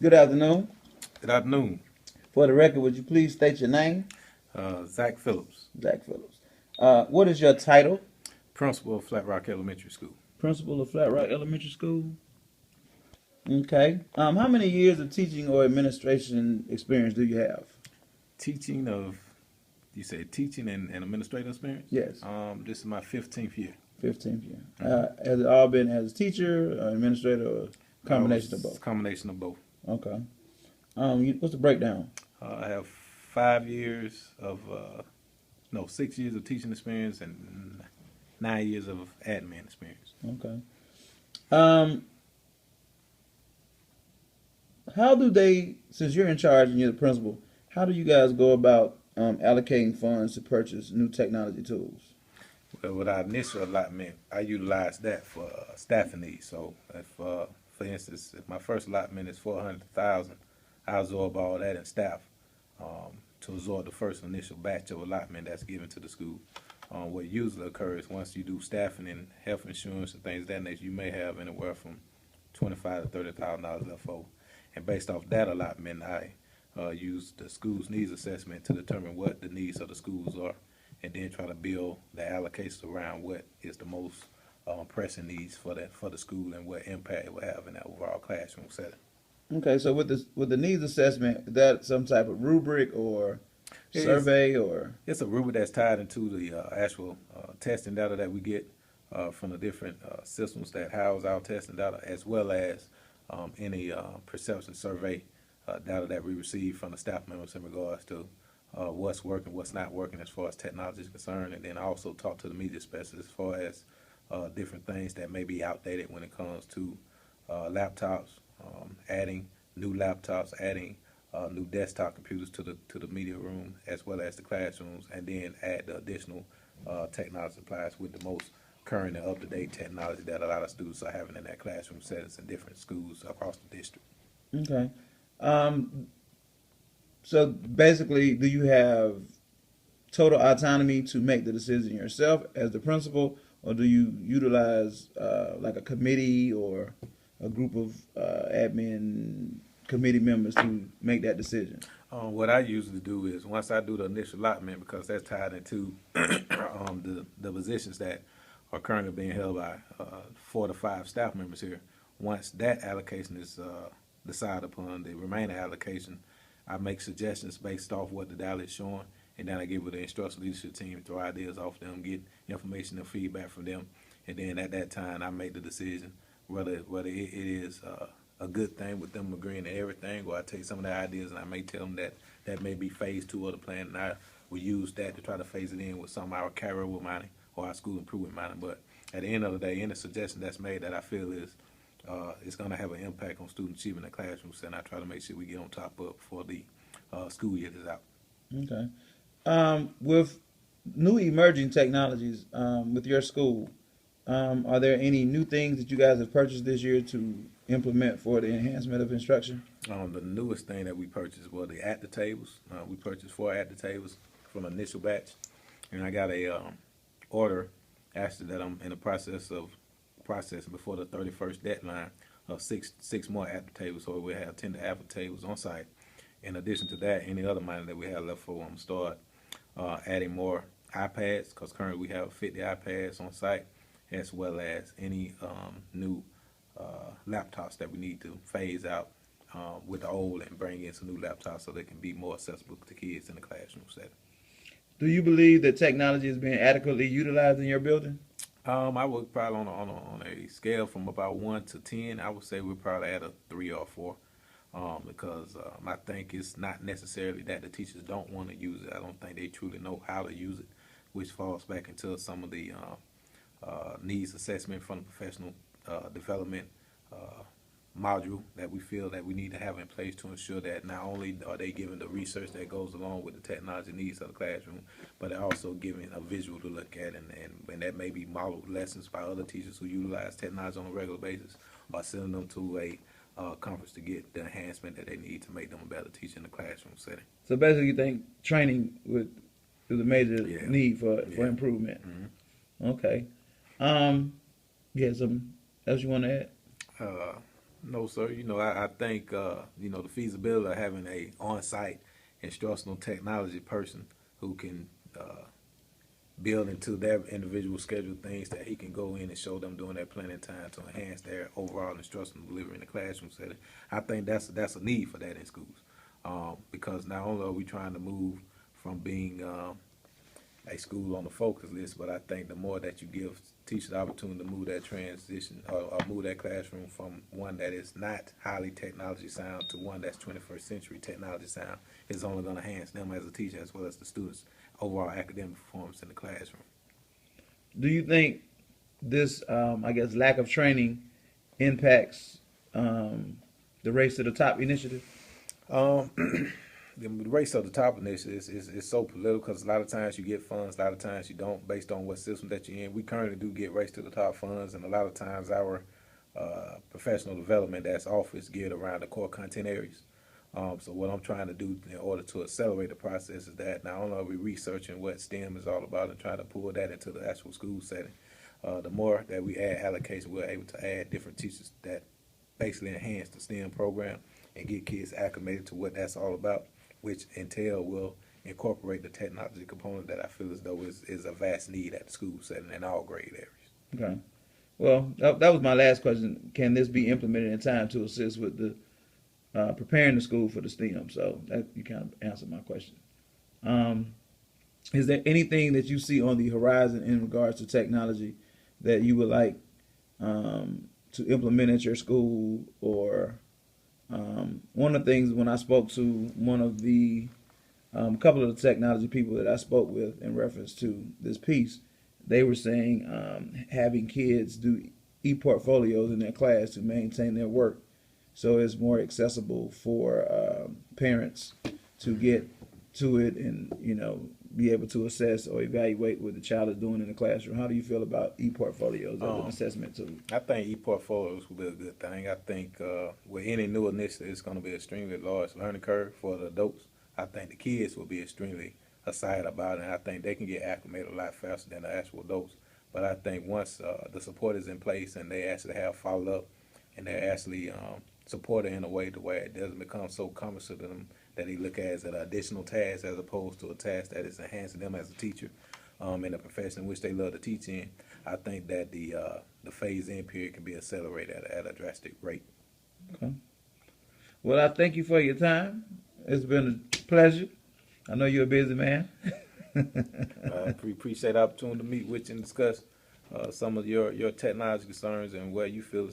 Good afternoon. Good afternoon. For the record, would you please state your name? Zach Phillips, Zach Phillips. What is your title? principal of Flat Rock Elementary School. Principal of Flat Rock Elementary School. Okay. How many years of teaching or administration experience do you have? Teaching of, you said teaching and administrative experience? Yes, This is my 15th year. 15th year. hmm Has it all been as a teacher, administrator, or I combination of was both? a combination of both. Okay. What's the breakdown? I have 5 years of, no, 6 years of teaching experience and 9 years of admin experience. Okay. Um, how do they, since you're in charge and you're the principal, how do you guys go about allocating funds to purchase new technology tools? Well, with our initial allotment, I utilized that for staffing needs. So, if, for instance, if my first allotment is 400,000, I absorb all that in staff to absorb the first initial batch of allotment that's given to the school. What usually occurs once you do staffing and health insurance and things of that nature, you may have anywhere from 25 to $30,000 left over. And based off that allotment, I use the school's needs assessment to determine what the needs of the schools are, and then try to build the allocations around what is the most pressing needs for the school and what impact it will have in that overall classroom setting. Okay, so with the needs assessment, is that some type of rubric or It's survey or it's a rubric that's tied into the actual testing data that we get from the different systems that house our testing data, as well as any perception survey data that we receive from the staff members in regards to what's working, what's not working as far as technology is concerned, and then I also talk to the media specialists as far as different things that may be outdated when it comes to laptops, adding new laptops, adding new desktop computers to the media room as well as the classrooms, and then add the additional technology supplies with the most current and up to date technology that a lot of students are having in their classroom settings in different schools across the district. okay. Um, so basically, do you have total autonomy to make the decision yourself as the principal, or do you utilize like a committee or a group of admin committee members to make that decision? What I usually do is once I do the initial allotment, because that's tied into the positions that are currently being held by 4 to 5 staff members here. Once that allocation is decided upon, the remaining allocation, I make suggestions based off what the data is showing, and then I give it the instructional leadership team, throw ideas off them, get information and feedback from them, and then at that time I make the decision whether it is a good thing with them agreeing to everything, or I take some of their ideas and I may tell them that that may be phase two of the plan, and I will use that to try to phase it in with some of our carryover money or our school improvement money. But at the end of the day, any suggestion that's made that I feel is going to have an impact on student achievement in the classrooms, and I try to make sure we get on top of for the school year that's out. Okay. With new emerging technologies with your school, are there any new things that you guys have purchased this year to implement for the enhancement of instruction? The newest thing that we purchased were the at the tables. We purchased 4 at the tables from the initial batch, and I got a order actually that I'm in the process of processing before the 31st deadline of six more at the tables, so we'll have 10 to at the tables on site. In addition to that, any other money that we have left for, I'm start adding more iPads, because currently we have 50 iPads on site, as well as any new laptops that we need to phase out with the old and bring in some new laptops so they can be more accessible to kids in the classroom setting. Do you believe that technology is being adequately utilized in your building? I would probably on a scale from about 1 to 10, I would say we're probably at a 3 or 4. Because I think it's not necessarily that the teachers don't want to use it. I don't think they truly know how to use it, which falls back into some of the needs assessment from the professional development module that we feel that we need to have in place to ensure that not only are they given the research that goes along with the technology needs of the classroom, but they're also given a visual to look at, and that may be modeled lessons by other teachers who utilize technology on a regular basis, or sending them to a conference to get the enhancement that they need to make them a better teacher in the classroom setting. So basically, you think training is a major Yeah, need for yeah. improvement. hmm Okay. Um, yeah, something else you want to add? Uh, No, sir. I think the feasibility of having a on-site instructional technology person who can build into their individual schedule things that he can go in and show them during their planning time to enhance their overall instructional delivery in the classroom setting. I think that's a need for that in schools, because not only are we trying to move from being a school on the focus list, but I think the more that you give teachers the opportunity to move that transition or move that classroom from one that is not highly technology sound to one that's 21st century technology sound, is only going to enhance them as a teacher as well as the students' overall academic performance in the classroom. Do you think this, I guess, lack of training impacts the Race to the Top initiative? Um, the race of the top initiative is so political because a lot of times you get funds, a lot of times you don't, based on what system that you're in. We currently do get race to the top funds, and a lot of times our professional development that's offered is geared around the core content areas. So what I'm trying to do in order to accelerate the process is that not only are we researching what STEM is all about and trying to pull that into the actual school setting, the more that we add allocation, we're able to add different teachers that basically enhance the STEM program and get kids acclimated to what that's all about, which entail will incorporate the technology component that I feel as though is a vast need at the school setting in all grade areas. Okay. Well, that was my last question. Can this be implemented in time to assist with the preparing the school for the STEM? So that you kind of answered my question. Is there anything that you see on the horizon in regards to technology that you would like to implement at your school? Or one of the things when I spoke to one of the couple of the technology people that I spoke with in reference to this piece, they were saying having kids do e-portfolios in their class to maintain their work, so it's more accessible for parents to get to it and be able to assess or evaluate what the child is doing in the classroom. How do you feel about e-portfolios as an assessment tool? I think e-portfolios will be a good thing. I think with any new initiative, it's going to be an extremely large learning curve for the adults. I think the kids will be extremely excited about it, and I think they can get acclimated a lot faster than the actual adults. But I think once the support is in place and they actually have follow-up and they're actually supported in a way to where it doesn't become so cumbersome to them that they look at as an additional task as opposed to a task that is enhancing them as a teacher in the profession in which they love to teach in, I think that the phase-in period can be accelerated at a drastic rate. Okay. Well, I thank you for your time. It's been a pleasure. I know you're a busy man. Appreciate the opportunity to meet with you and discuss some of your technology concerns and where you feel